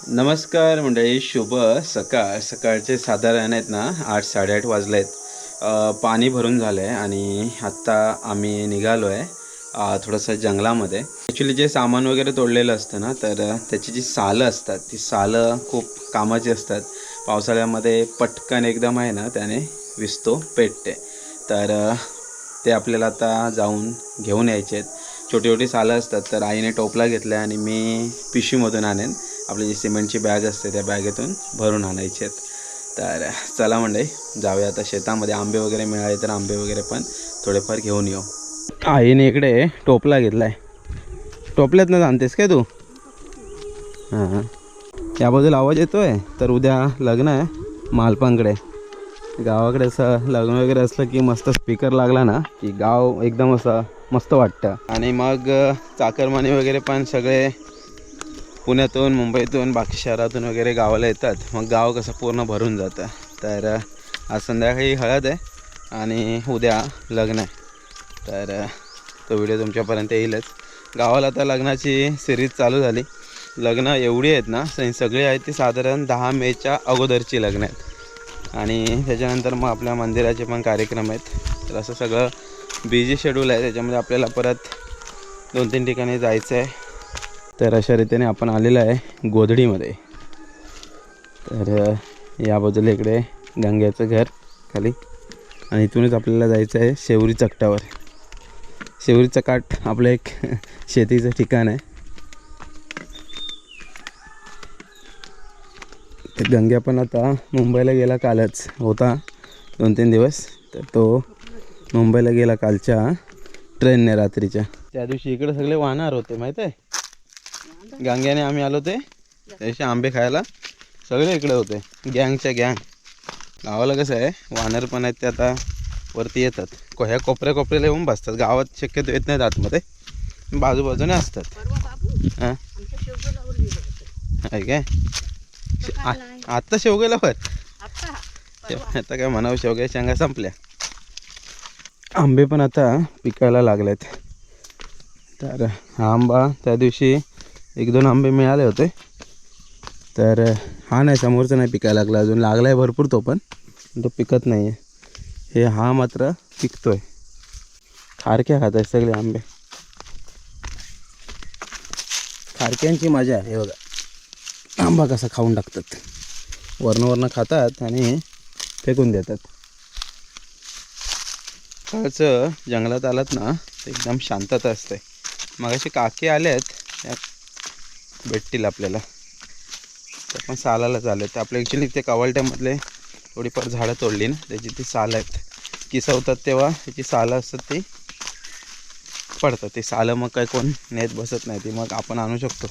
नमस्कार मंडळी, शुभ सकाळ. सकाळचे साधारण आहेत ना 8-8:30 वाजले आहेत. पाणी भरून झालं आहे आणि आत्ता आम्ही निघालो आहे थोडंसं जंगलामध्ये. ॲक्च्युली जे सामान वगैरे तोडलेलं असतं ना, तर त्याची जी सालं असतात ती सालं खूप कामाची असतात. पावसाळ्यामध्ये पटकन एकदम आहे ना त्याने विस्तो पेटते. तर ते आपल्याला आता जाऊन घेऊन यायचे आहेत. छोटी छोटी सालं असतात, तर आईने टोपला घेतला आणि मी पिशवीमधून आणेन. आपली जी सिमेंटची बॅग असते त्या बॅगेतून भरून आणायचे आहेत. तर चला मंडळी, जाऊया आता शेतामध्ये. आंबे वगैरे मिळाले तर आंबे वगैरे पण थोडेफार घेऊन येऊ. आईने इकडे टोपला घेतला आहे. टोपल्यातनं आणतेस काय तू? हां, याबद्दल आवाज येतो आहे. तर उद्या लग्न आहे मालपांकडे. गावाकडे असं लग्न वगैरे असलं की मस्त स्पीकर लागला ना की गाव एकदम असं मस्त वाटतं. आणि मग चाकरमानी वगैरे पण सगळे पुण्यातून, मुंबईतून, बाकी शहरातून वगैरे गावाला येतात. मग गाव कसं पूर्ण भरून जातं. तर आज संध्याकाळी हळद आहे आणि उद्या लग्न आहे. तर तो व्हिडिओ तुमच्यापर्यंत येईलच. गावाला आता लग्नाची सिरीज चालू झाली. लग्न एवढी आहेत ना, सगळी आहेत ती साधारण 10 मेच्या अगोदरची लग्न आहेत. आणि त्याच्यानंतर मग आपल्या मंदिराचे पण कार्यक्रम आहेत. तर असं सगळं बिझी शेड्यूल आहे. त्याच्यामध्ये आपल्याला परत 2-3 ठिकाणी जायचं आहे. तर अशा रीतीने आपण आलेलं आहे गोधडीमध्ये. तर याबाजूला इकडे गंग्याचं घर खाली आणि इथूनच आपल्याला जायचं आहे शेवरी चकटावर. शेवरी चकाट आपलं एक शेतीचं ठिकाण आहे. तर गंग्या पण आता मुंबईला गेला, कालच होता 2-3 दिवस. तर तो मुंबईला गेला कालच्या ट्रेनने रात्रीच्या. त्या दिवशी इकडे सगळे वाहणार होते माहीत आहे. गंग्याने आम्ही आलो ते त्याचे आंबे खायला. सगळे इकडे होते, गँगच्या गँग. गावाला कसं आहे, वानर पण आहेत ते आता वरती येतात. ह्या कोपऱ्याला येऊन बसतात. गावात शक्यतो येत नाहीत आतमध्ये, बाजूबाजूने असतात. हां, आहे काय? आत्ता शेवग्याला आता काय म्हणावं, शेवग्या शेंगा संपल्या. आंबे पण आता पिकायला लागलेत. तर हा आंबा त्या दिवशी 1-2 आंबे मिळाले होते. तर हा नाही, समोरचा नाही पिकायला लागला अजून. लागला आहे भरपूर तो, पण तो पिकत नाही आहे. हे हा मात्र पिकतो आहे. खारक्या खात आहे सगळे आंबे. खारक्यांची मजा आहे. हे बघा आंबा कसा खाऊन टाकतात. वरनं खातात आणि फेकून देतात. कालचं जंगलात आलात ना तर एकदम शांतता असते. मग असे काके आले आहेत, त्या भेटतील आपल्याला. तर पण सालाला झाले. तर आपल्या ॲक्च्युली ते कवालट्यामधले थोडीफार झाडं तोडली ना, त्याची ती सालं आहेत. किसवतात तेव्हा त्याची सालं असतात ती पडतात. ते सालं मग काय कोण नेत बसत नाही. ती मग आपण आणू शकतो.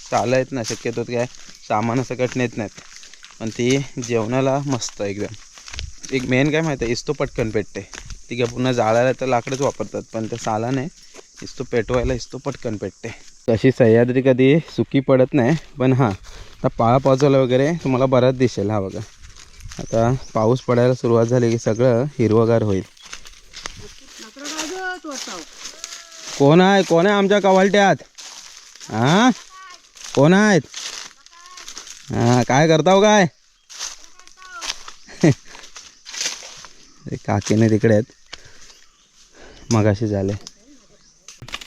सालं आहेत ना, शक्यतो काय सामान सकट नेत नाहीत, पण ती जेवणाला मस्त एकदम. एक मेन काय माहिती आहे, इस्तो पटकन पेटते. ती काय पुन्हा जाळायला तर लाकडच वापरतात, पण त्या सालाने इस्तो पेटवायला इस्तो पटकन पेटते. तशी सह्याद्री कधी सुकी पडत नाही, पण हां आता पावसाला वगैरे तुम्हाला बराच दिसेल. हा बघा, आता पाऊस पडायला सुरुवात झाली की सगळं हिरवगार होईल. कोण आहे आमच्या कवालट्यात? हां, कोण आहेत? हां, काय करताव काय? काकीने तिकडे आहेत, मगाशी झाले.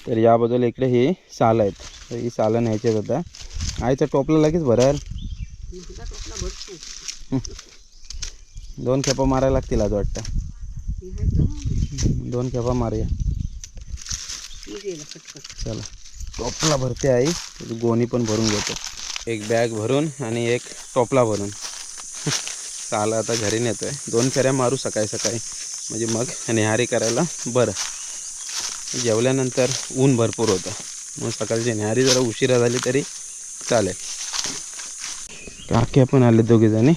तर याबद्दल इकडे ही सालं आहेत. तर ही सालं न्यायची आहेत आता. आईचा टोपला लगेच भरल. 2 खेपा मारायला लागतील आज वाटतं. 2 खेपा मारूया. चला, टोपला भरते आई. गोणी पण भरून घेतो. एक बॅग भरून आणि एक टोपला भरून. सालं आता घरी नेतोय. 2 फेऱ्या मारू सकाळी सकाळी, म्हणजे मग न्याहारी करायला बरं. जेवल्यानंतर ऊन भरपूर होतं, मग सकाळची न्याहारी जरा उशिरा झाली तरी चालेल. काकी पण आले दोघेजणी.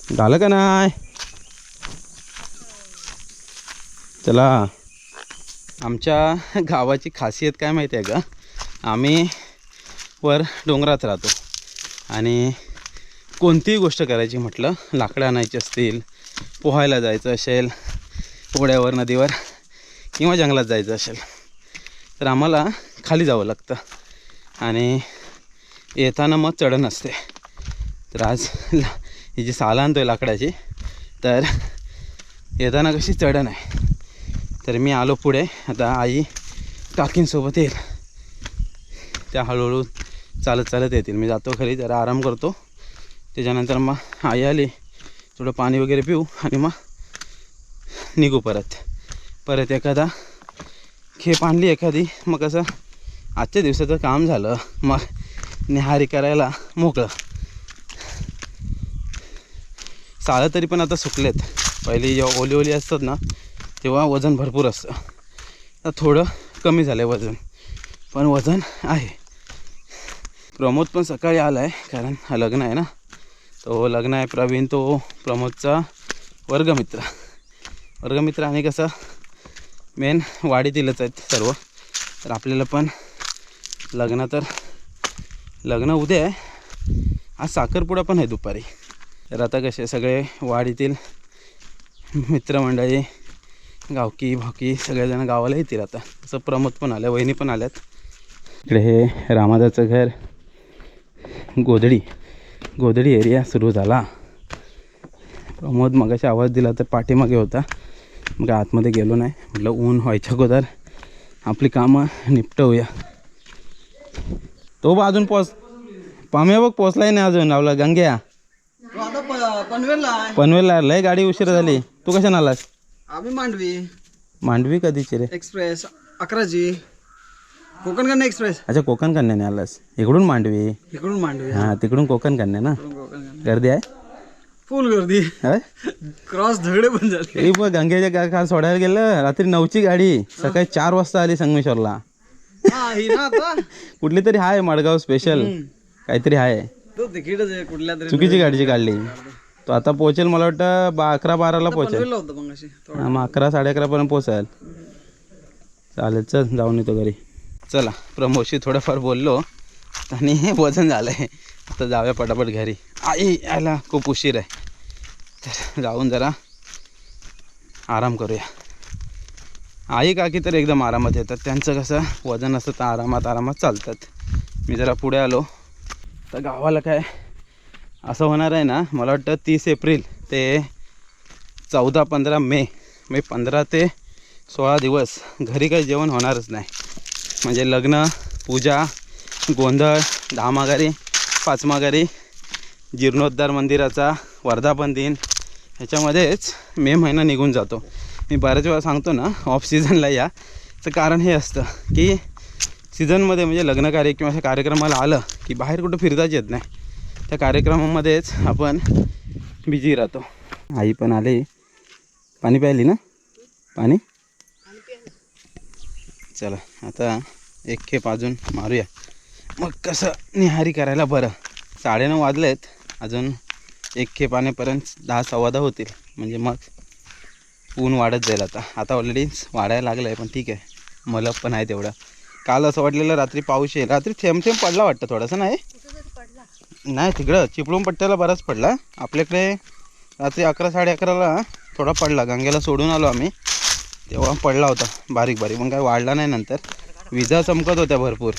झालं का नाही? चला. आमच्या गावाची खासियत काय माहिती आहे का, आम्ही वर डोंगरात राहतो आणि कोणतीही गोष्ट करायची म्हटलं, लाकडं आणायची असतील, पोहायला जायचं असेल ओढ्यावर, नदीवर किंवा जंगलात जायचं असेल, तर आम्हाला खाली जावं लागतं. आणि येताना मग चढण असते. तर आज ही जी साल आणतो आहे लाकडाची, तर येताना कशी चढण आहे. तर मी आलो पुढे. आता आई काकींसोबत येईल, त्या हळूहळू चालत चालत येतील. मी जातो घरी, जरा आराम करतो. त्याच्यानंतर मग आई आली, थोडं पाणी वगैरे पिऊ आणि मग निघू परत एखादा खेप आणली एखादी. मग कसं आजच्या दिवसाचं काम झालं, मग निहारी करायला मोकळं. साळं तरी पण आता सुकलेत. पहिली जेव्हा ओली ओली असतात ना तेव्हा वजन भरपूर असतं. आता थोडं कमी झालं आहे वजन, पण वजन आहे. प्रमोद पण सकाळी आला आहे, कारण हा लग्न आहे ना. तो लग्न आहे प्रवीण, तो प्रमोदचा वर्गमित्र आणि कसं मेन वाडीतीलच आहेत सर्व. तर आपल्याला पण लग्न उद्या आहे. आज साखरपुडा पण आहे दुपारी. तर आता कसे सगळे वाडीतील मित्रमंडळी, गावकी भावकी सगळेजण गावाला येतील. आता तसं प्रमोद पण आलं, वहिनी पण आल्यात. इकडे हे रामादाचं घर, गोदडी एरिया सुरू झाला. प्रमोद मगाशी आवाज दिला तर पाठीमागे होता, मग आतमध्ये गेलो नाही. म्हटलं ऊन व्हायच्या अगोदर आपली कामं निपटवूया. तो बा अजून पाम्या बघ पोचलाय नाही अजून. लावला गंग्या पनवेलला लय गाडी उशीर झाली. तू कशाने आलास? आम्ही मांडवी कधीची रे? Express 11 Konkan Kanya express. अच्छा, कोकण कन्याने आलास. इकडून मांडवी, इकडून मांडवी. हां तिकडून कोकण कन्या ना. गर्दी आहे, फुल गर्दी. क्रॉस झगडे पण झाले. बघ गंगेच्या काल सोडायला गेलं, रात्री 9ची गाडी, सकाळी 4 वाजता आली संगमेश्वरला. कुठली तरी आहे मडगाव स्पेशल काहीतरी आहे. तिकीटच आहे कुठल्या तरी चुकीची गाडीची काढली. तो आता पोहोचेल मला वाटतं 11-12ला पोहोचेल. हां मग 11-11:30 पर्यंत पोहोचेल. चालेल, चल जाऊन येतो घरी. चला, प्रमोदशी थोडंफार बोललो आणि वजन झालं आहे. आता जाऊया पटापट घरी. आई यायला खूप उशीर आहे, तर जाऊन जरा आराम करूया. आई काकी तर एकदम आरामात येतात. त्यांचं कसं वजन असतं तर आरामात चालतात. मी जरा पुढे आलो. तर गावाला काय असं होणार आहे ना, मला वाटतं 30 एप्रिल ते 14-15 मे 15 ते 16 दिवस घरी काही जेवण होणारच नाही. म्हणजे लग्न, पूजा, गोंधळ, 10 माघारी, 5 माघारी, जीर्णोद्धार मंदिराचा वर्धापन दिन, ह्याच्यामध्येच मे महिना निघून जातो. मी बऱ्याच वेळा सांगतो ना ऑफ सीझनला याचं कारण हे असतं की सीझनमध्ये म्हणजे लग्नकार्य किंवा अशा कार्यक्रमाला आलं की बाहेर कुठं फिरताच येत नाही. त्या कार्यक्रमामध्येच आपण बिझी राहतो. आई पण आली, पाणी प्यायली ना? पाणी चला आता एक खेप अजून मारूया, मग कसं निहारी करायला बरं. 9:30 वाजलेत, अजून एक खेप आणेपर्यंत 10-10:15 होतील. म्हणजे मग ऊन वाढत जाईल. आता ऑलरेडी वाढायला लागलं आहे, पण ठीक आहे, मलप पण आहे तेवढं. काल असं वाटलेलं रात्री पाऊस येईल, रात्री थेंब पडला वाटतं थोडासा. नाही तिकडं चिपळूण पट्ट्याला बराच पडला. आपल्याकडे रात्री 11-11:30ला थोडा पडला. गंगेला सोडून आलो आम्ही तेव्हा पडला होता बारीक, पण काय वाढला नाही. नंतर विजा चमकत होत्या भरपूर.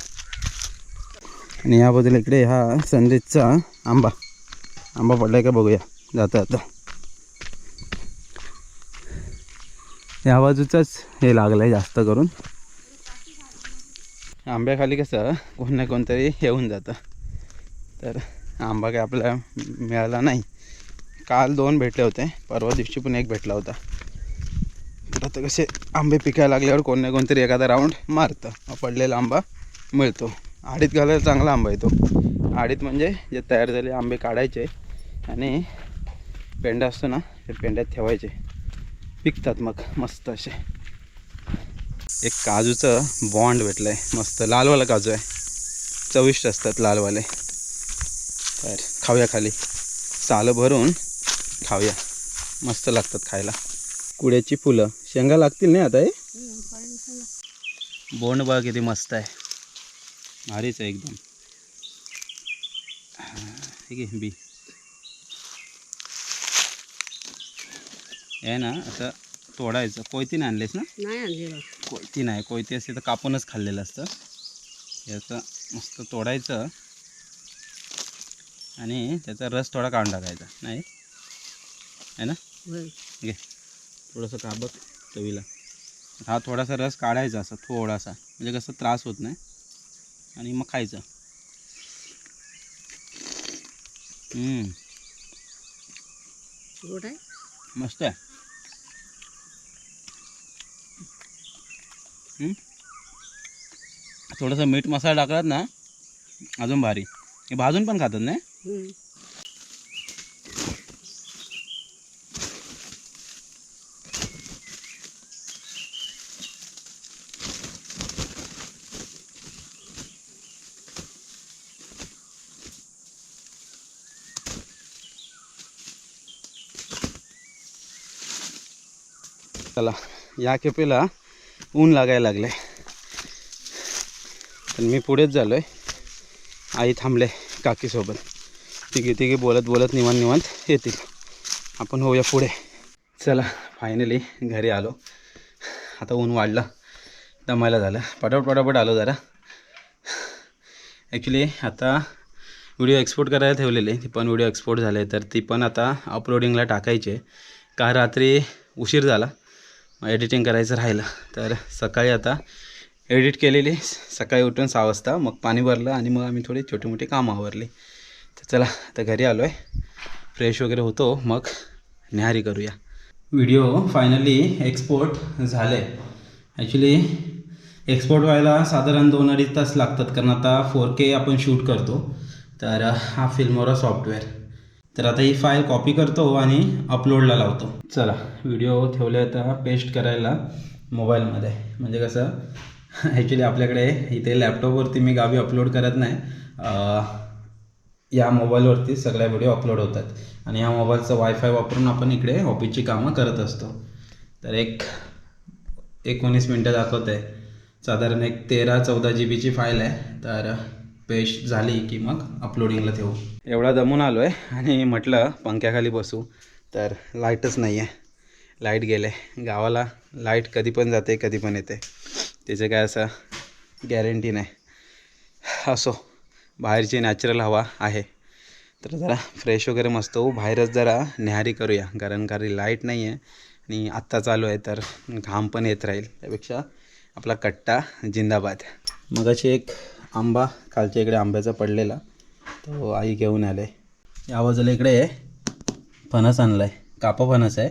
आणि या बाजूला इकडे हा संदेशचा आंबा पडलाय का बघूया जाता. या बाजूचाच हे लागलं आहे जास्त करून. आंब्याखाली कसं कोण ना कोणतरी येऊन जातं, तर आंबा काय आपल्याला मिळाला नाही. काल 2 भेटले होते, परवा दिवशी पण 1 भेटला होता. तर आता कसे आंबे पिकायला लागल्यावर कोण ना कोणतरी एखादा राऊंड मारतं, पडलेला आंबा मिळतो. आडीत घालायला चांगला आंबा येतो. आडीत म्हणजे जे तयार झाले आंबे काढायचे आणि पेंडा असतो ना, ते पेंड्यात ठेवायचे, पिकतात मग मस्त असे. एक काजूचं बॉन्ड भेटलं आहे मस्त, लालवाला काजू आहे, चविष्ट असतात लालवाले. तर खाऊया, खाली सालं भरून खाऊया, मस्त लागतात खायला. कुड्याची फुलं, शेंगा लागतील नाही आता. हे बोंड बघा किती मस्त आहे, भारीच आहे एकदम. ठीक आहे, बी आहे ना, असं तोडायचं. कोयतीने आणलेस ना? नाही आणलेलं. कोयती नाही, कोयती असते तर कापूनच खाल्लेलं असतं. याचं मस्त तोडायचं आणि त्याचा रस थोडा काढून टाकायचा नाही आहे ना. घे थोडंसं काबक चवीला. हा थोडासा रस काढायचा असा थोडासा, म्हणजे कसं त्रास होत नाही आणि मग खायचं. गोड आहे. मस्त आहे. थोडंसं मीठ मसाला टाकलात ना अजून भारी. हे भाजून पण खातात नाही. चला या खेपेला ऊन लागायला लागले पण मी पुढेच झालो आहे. आई थांबले काकीसोबत. तिघी बोलत बोलत निवांत येतील. आपण होऊया पुढे. चला फायनली घरी आलो. आता ऊन वाढलं, दमायला झालं. पटापट आलो जरा. ॲक्च्युली आता व्हिडिओ एक्सपोर्ट करायला ठेवलेले, ती पण व्हिडिओ एक्सपोर्ट झाले तर ती पण आता अपलोडिंगला टाकायचे. का रात्री उशीर झाला, एडिटिंग करायचं राहिलं तर सकाळी आता एडिट केलेली. सकाळी उठून 6 वाजता मग पाणी भरलं आणि मग आम्ही थोडी छोटी मोठी कामं आवरली. तर चला आता घरी आलो आहे, फ्रेश वगैरे होतो, मग न्याहारी करूया. व्हिडिओ फायनली एक्सपोर्ट झाले. ॲक्च्युली एक्सपोर्ट व्हायला साधारण 2-2.5 तास लागतात, कारण आता 4K आपण शूट करतो. तर हा फिल्मोरा सॉफ्टवेअर. तर आता ही फाईल कॉपी करतो आणि अपलोडला लावतो. चला व्हिडिओ ठेवले आता पेस्ट करायला मोबाईलमध्ये. म्हणजे कसं ॲक्च्युली आपल्याकडे इथे लॅपटॉपवरती मी गावी अपलोड करत नाही. या मोबाईलवरती सगळ्या व्हिडिओ अपलोड होतात आणि या मोबाईलचं वायफाय वापरून आपण इकडे ऑफिसची कामं करत असतो. तर 19 मिनटं दाखवत आहे. साधारण 13-14 GB फाईल आहे. तर पेस्ट झाली की मग अपलोडिंगला ठेवू. एवढा दमून आलो आहे आणि म्हटलं पंख्याखाली बसू, तर लाईटच नाही आहे. लाईट गेले. गावाला लाईट कधी पण जाते कधी पण येते, त्याचं काय असं गॅरंटी नाही. असो, बाहेरची नॅचरल हवा आहे. तर जरा फ्रेश वगैरे मस्त होऊ, बाहेरच जरा न्याहारी करूया. कारण लाईट नाही आहे आणि आत्ता चालू आहे तर घाम पण येत राहील. त्यापेक्षा आपला कट्टा जिंदाबाद. मगाशी एक आंबा खालच्या इकडे आंब्याचा पडलेला, तो आई घेऊन आले. या बाजूला इकडे फणस आणला आहे, कापा फणस आहे.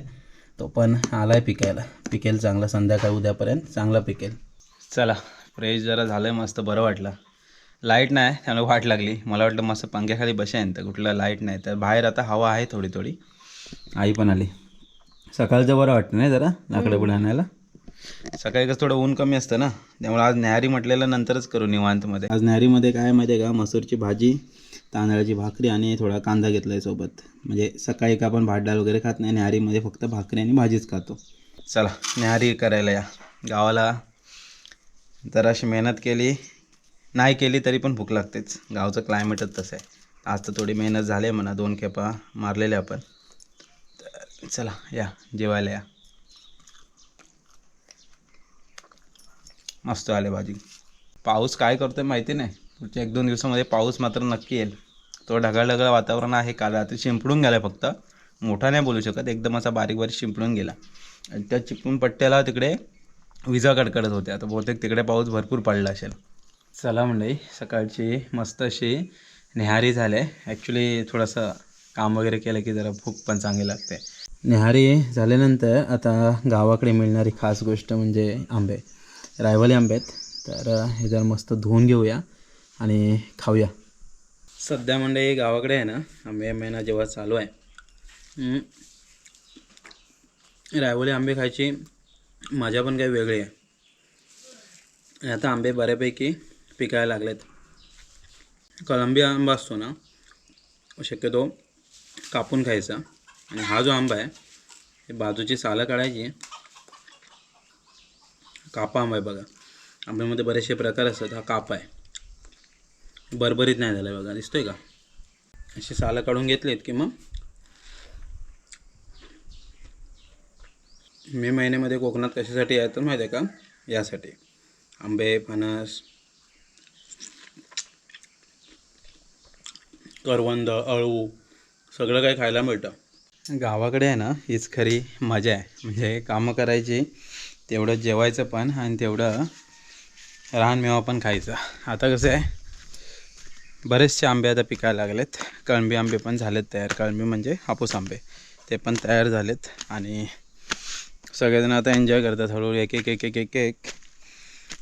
तो पण आला आहे पिकायला. पिकेल चांगला, संध्याकाळ उद्यापर्यंत चांगला पिकेल. चला फ्रेश जरा झालं आहे, मस्त बरं वाटलं. लाईट नाही त्यामुळे वाट लागली. मला वाटलं मस्त पंख्याखाली बसेन, तर कुठलं लाईट नाही. तर बाहेर आता हवा आहे थोडी. आई पण आली. सकाळचं बरं वाटतं नाही जरा लाकडं पुढे आणायला. सकाळी कसं थोडं ऊन कमी असतं ना, त्यामुळे आज न्याहारी म्हटलेलं नंतरच करू निवांतमध्ये. आज न्याहारीमध्ये काय माहिती आहे का, मसूरची भाजी, तांदळाची भाकरी आणि थोडा कांदा घेतला आहे सोबत. म्हणजे सकाळी का आपण भात डाळ वगैरे खात नाही, न्याहारीमध्ये फक्त भाकरी आणि भाजीच खातो. चला न्याहारी करायला या. गावाला जराशी मेहनत केली, नाही केली तरी पण भूक लागतेच. गावचं क्लायमेटच तसं आहे. आज तर थोडी मेहनत झाली आहे म्हणा, 2 खेपा मारलेल्या आपण. तर चला या जेवायला या. मस्त आले भाजी. पाऊस काय करतोय माहिती नाही, पुढच्या 1-2 दिवसामध्ये पाऊस मात्र नक्की येईल. तो ढगाळ वातावरण आहे. काल रात्री शिंपडून गेला, फक्त मोठा नाही बोलू शकत, एकदम असा बारीक शिंपडून गेला. आणि त्या चिपळूण पट्ट्याला तिकडे विजा कडकडत होत्या. आता बहुतेक तिकडे पाऊस भरपूर पडला असेल. चला मंडळी, सकाळची मस्त अशी न्याहारी झाले. ॲक्च्युली थोडंसं काम वगैरे केलं की जरा भूक पण चांगली लागते. न्याहारी झाल्यानंतर आता गावाकडे मिळणारी खास गोष्ट म्हणजे आंबे, रायवाली आंबे आहेत. तर हे जर मस्त धुवून घेऊया आणि खाऊया. सध्या मंडळी गावाकडे आहे ना, आंबे महिना जेव्हा चालू आहे, रायवाली आंबे खायची मजा पण काही वेगळी आहे. आणि आता आंबे बऱ्यापैकी पिकायला लागलेत. कलंबी आंबा असतो ना, शक्यतो कापून खायचा. आणि हा जो आंबा आहे, हे बाजूची सालं काढायची. कापा आंबा आहे बघा. आंब्यामध्ये बरेचसे प्रकार असतात. हा कापा आहे, बरबरीत नाही झाला आहे बघा, दिसतोय का. अशी सालं काढून घेतलीत की मग मे महिन्यामध्ये कोकणात कशासाठी यायचं माहिती आहे का, यासाठी. आंबे, फणस, करवंद, अळू सगळं काही खायला मिळतं. गावाकडे आहे ना हीच खरी मजा आहे. म्हणजे कामं करायची, तेवढं जेवायचं पण आणि तेवढं रानमेवा पण खायचा. आता कसं आहे, बरेचसे आंबे आता पिकायला लागलेत. कळंबी आंबे पण झालेत तयार. कळंबी म्हणजे हापूस आंबे, ते पण तयार झालेत आणि सगळेजण आता एन्जॉय करतात. हळूहळू एक एक एक एक एक एक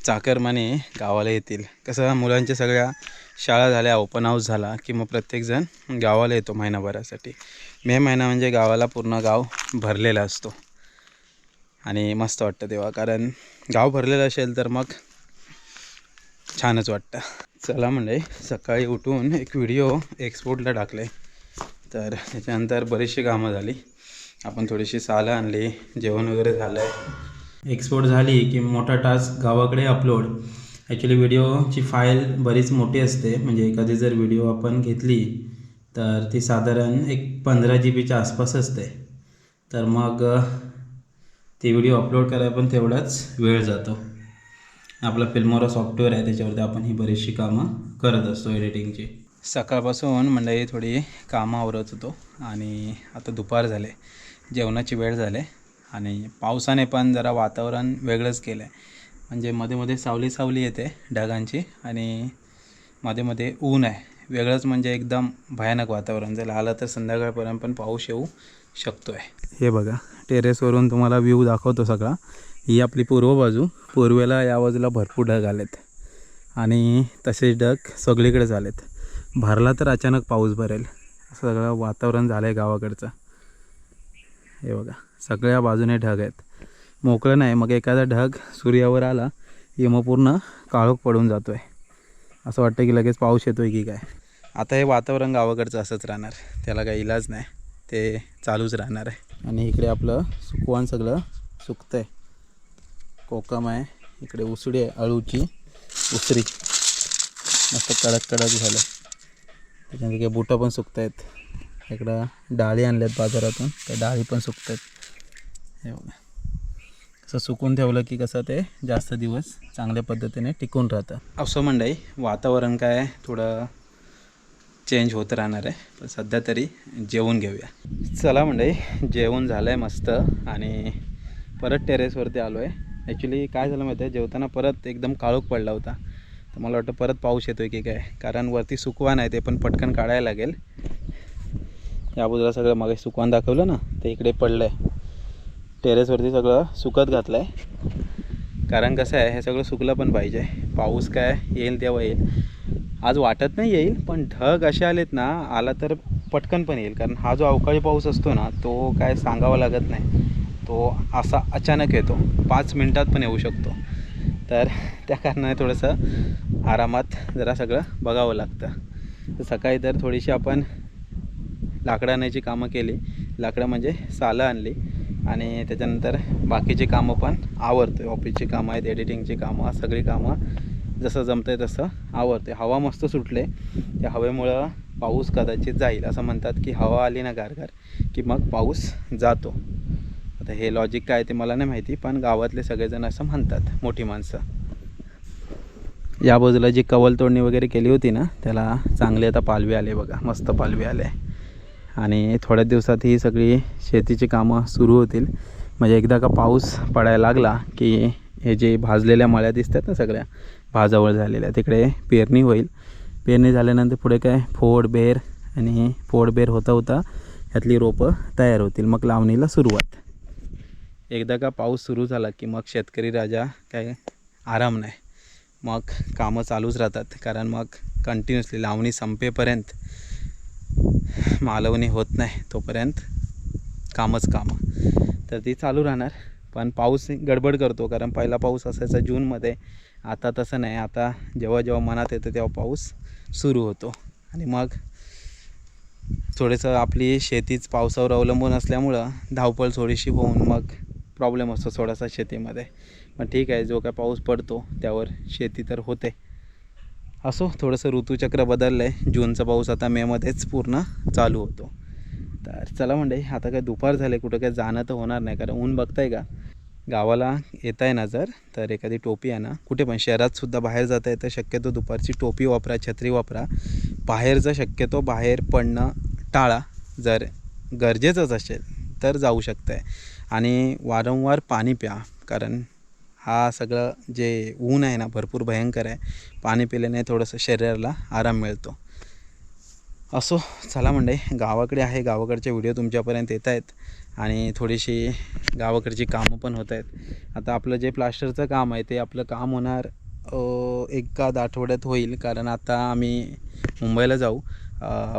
चाकरमाने गावाला येतील. कसं मुलांच्या सगळ्या शाळा झाल्या, ओपन हाऊस झाला की मग प्रत्येकजण गावाला येतो महिनाभरासाठी. मे महिना म्हणजे गावाला पूर्ण गाव भरलेला असतो आणि मस्त वाटतं तेव्हा. कारण गाव भरलेलं असेल तर मग छानच वाटतं. चला म्हणजे सकाळी उठून एक व्हिडिओ एक्सपोर्टला टाकले, तर त्याच्यानंतर बरीचशी कामं झाली. आपण थोडीशी सालं आणली, जेवण वगैरे झालं आहे. एक्सपोर्ट झाली की मोठा टास्क गावाकडे अपलोड. ॲक्च्युली व्हिडिओची फाईल बरीच मोठी असते. म्हणजे एखादी जर व्हिडिओ आपण घेतली तर ती साधारण एक 15 GB आसपास असते. तर मग ती व्हिडिओ अपलोड करायला पण तेवढाच वेळ जातो. आपला फिल्मोरा सॉफ्टवेअर आहे, त्याच्यावरती आपण ही बरीचशी कामं करत असतो एडिटिंगची. सकाळपासून मंडळी थोडी कामं आवरत होतो आणि आता दुपार झाले, जेवणाची वेळ झाले आणि पावसाने पण जरा वातावरण वेगळंच केलं आहे. म्हणजे मध्ये मध्ये सावली सावली येते ढगांची आणि मध्ये मध्ये ऊन आहे. वेगळंच म्हणजे एकदम भयानक वातावरण. जर आलं तर संध्याकाळपर्यंत पण पाऊस येऊ शकतो आहे. हे बघा, टेरेसवरून तुम्हाला व्ह्यू दाखवतो सगळा. ही आपली पूर्व बाजू. पूर्वेला या बाजूला भरपूर ढग आलेत आणि तसेच ढग सगळीकडे झालेत. भरला तर अचानक पाऊस भरेल असं सगळं वातावरण झालं आहे गावाकडचं. हे बघा, सगळ्या बाजूने ढग आहेत, मोकळं नाही. मग एखादा ढग सूर्यावर आला की मग पूर्ण काळोख पडून जातो आहे. असं वाटतं की लगेच पाऊस येतो आहे की काय. आता हे वातावरण गावाकडचं असंच राहणार, त्याला काही इलाज नाही, ते चालूच राहणार आहे. आणि इकडे आपलं सुकवान सगळं सुकतं आहे. कोकम आहे, इकडे उसळी आहे, अळूची उसरी मस्त कडक कडक झालं. त्याच्यानंतर काही बुटं पण सुकत आहेत. इकडं डाळी आणल्यात बाजारातून, त्या डाळी पण सुकत आहेत. हे बघा, असं सुकून ठेवलं की कसं ते जास्त दिवस चांगल्या पद्धतीने टिकून राहतं. असं मंडळी, वातावरण काय थोडं चेंज होत राहणार आहे, पण सध्या तरी जेवून घेऊया. चला मंडळी, जेवण झालं आहे मस्त आणि परत टेरेसवरती आलो आहे. ॲक्च्युली काय झालं माहिती आहे, जेवताना परत एकदम काळोख पडला होता. तर मला वाटतं परत पाऊस येतो आहे की काय, कारण वरती सुकवान आहे, ते पण पटकन काढायला लागेल. या बाजूला सगळं मागे सुकवान दाखवलं ना, ते इकडे पडलं आहे. टेरेसवरती सगळं सुकत घातलं आहे. कारण कसं आहे, हे सगळं सुकलं पण पाहिजे. पाऊस काय येईल तेव्हा येईल. आज वाटत नाही येईल, पण ढग असे आलेत ना, आला तर पटकन पण येईल. कारण हा जो अवकाळी पाऊस असतो ना, तो काय सांगावा लागत नाही, तो असा अचानक येतो, 5 मिनटात पण येऊ शकतो. तर त्या कारणाने थोडंसं आरामात जरा सगळं बघावं लागतं. तर सकाळी तर थोडीशी आपण लाकडं आणायची कामं केली. लाकडं म्हणजे सालं आणली आणि त्याच्यानंतर बाकीची कामं पण आवरतो. ऑफिसची कामं आहेत, एडिटिंगची कामं, सगळी कामं जसं जमतं आहे तसं आवरते. हवा मस्त सुटले, त्या हवेमुळं पाऊस कदाचित जाईल. असं म्हणतात की हवा आली ना गारगार की मग पाऊस जातो. आता हे लॉजिक काय ते मला नाही माहिती, पण गावातले सगळेजण असं म्हणतात, मोठी माणसं. या बाजूला जी कवल तोडणी वगैरे केली होती ना, त्याला चांगले आता पालवी आले बघा, मस्त पालवी आले. आणि थोड्या दिवसात ही सगळी शेतीची कामं सुरू होतील. म्हणजे एकदा का पाऊस पडायला लागला की हे जे भाजलेल्या मळ्या दिसतात ना, सगळ्या भाजावळ झालेल्या, तिकडे पेरणी होईल. पेरणी झाल्यानंतर पुढे काय फोड बेर, आणि फोड बेर होता होता ह्यातली रोपं तयार होतील. मग लावणीला सुरुवात. एकदा का पाऊस सुरू झाला की मग शेतकरी राजा काय आराम नाही, मग कामं चालूच राहतात. कारण मग कंटिन्युअसली लावणी संपेपर्यंत, मालवणी होत नाही तोपर्यंत कामच कामं, तर ती चालू राहणार. पण पाऊस गडबड करतो, कारण पहिला पाऊस असायचा जूनमध्ये, आता तसं नाही. आता जेव्हा जेव्हा मनात येतं तेव्हा पाऊस सुरू होतो आणि मग थोडंसं आपली शेतीच पावसावर अवलंबून असल्यामुळं धावपळ थोडीशी होऊन मग प्रॉब्लेम असतो थोडासा शेतीमध्ये. पण ठीक आहे, जो काय पाऊस पडतो त्यावर शेती तर होते. असो, थोडंसं ऋतूचक्र बदललं आहे. जूनचा पाऊस आता मेमध्येच पूर्ण चालू होतो. तर चला मंडळी, आता काय दुपार झाले, कुठं काय जाणं तर होणार नाही, कारण ऊन बघताय का, गावाला येत आहे ना तर एखादी टोपी आहे ना, कुठे पण शहरातसुद्धा बाहेर जाता येतं, शक्यतो दुपारची टोपी वापरा, छत्री वापरा. बाहेरचं शक्यतो बाहेर पडणं टाळा. जर गरजेचंच असेल तर जाऊ शकतं आहे. आणि वारंवार पाणी प्या, कारण हा सगळं जे ऊन आहे ना भरपूर भयंकर आहे. पाणी पिल्याने थोडंसं शरीराला आराम मिळतो. असो, चला मंडळी, गावाकडे आहे, गावाकडचे व्हिडिओ तुमच्यापर्यंत येत आहेत आणि थोडीशी गावाकडची कामं पण होत आहेत. आता आपलं जे प्लास्टरचं काम आहे ते आपलं काम होणार एखाद आठवड्यात होईल, कारण आता आम्ही मुंबईला जाऊ.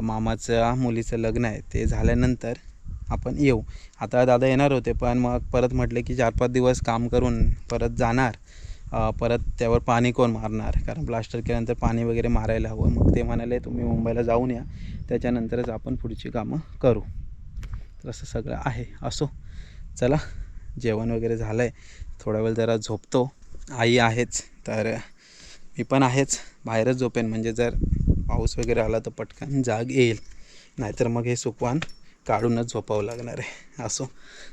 मामाच्या मुलीचं लग्न आहे, ते झाल्यानंतर आपण येऊ. आता दादा येणार होते, पण मग परत म्हटले की 4-5 दिवस काम करून परत जाणार, परत त्यावर पाणी कोण मारणार, कारण प्लास्टर केल्यानंतर पाणी वगैरे मारायला हवं. मग ते म्हणाले तुम्ही मुंबईला जाऊन या, त्याच्यानंतरच आपण पुढची कामं करू. तर असं सगळं आहे. असो, चला, जेवण वगैरे झालं आहे, थोडा वेळ जरा झोपतो. आई आहेच, तर मी पण आहेच, बाहेरच झोपेन, म्हणजे जर पाऊस वगैरे आला तर पटकन जाग येईल, नाहीतर मग हे सुकवान काढूनच झोपावं लागणार आहे. असो,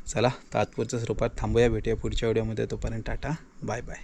चला, तात्पुरत्या स्वरूपात थांबूया, भेटूया पुढच्या व्हिडिओमध्ये. तोपर्यंत टाटा, बाय बाय.